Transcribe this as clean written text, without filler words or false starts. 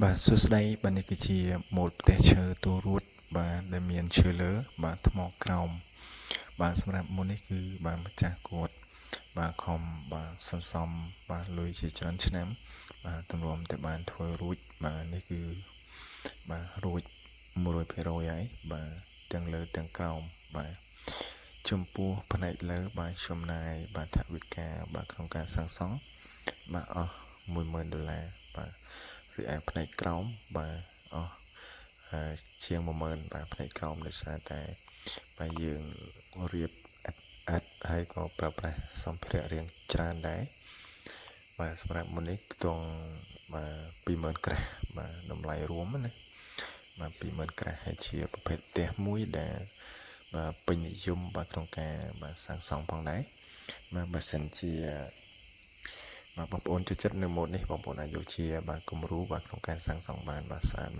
បាទសួស្តីបាទនេះគឺជាម៉ូដផ្ទះឈើទូរួចបាទដែលមានឈើលើបាទថ្មក្រោមបាទសម្រាប់ម៉ូដនេះគឺបាទម្ចាស់គាត់បាទខំបាទសន្សំបាទលុយជាច្រើនឆ្នាំបាទទម្រាំតែបានធ្វើរួចបាទនេះគឺបាទរួច 100% ហើយបាទទាំងលើទាំងក្រោមបាទចំពោះផ្នែកលើបាទចំណាយបាទថវិកាបាទក្នុងការសាងសង់បាទអស់$10,000បាទឬឯផ្នែកក្រោមបាទអស់ជាង10000បាទផ្នែកក្រោមដោយសារតែបាទយើងរៀបអិតហើយក៏ប្រើប្រាស់សម្ភារៈរៀងច្រើនដែរបាទសម្រាប់មុននេះខ្ទង់បាទ20000ក្រាស់បាទតម្លៃរួមណាបាទ20000ក្រាស់ហើយជាប្រភេទផ្ទះមួយដែលបាទពេញនិយមបាទក្នុងការបាទសាងសង់ផងដែរបាទបើសិនជាបាទបងប្អូនចូលចិត្តនៅម៉ូដនេះបងប្អូនអាចយកជាបាទគំរូបាទក្នុងការសាងសង់បានបាទស្អាត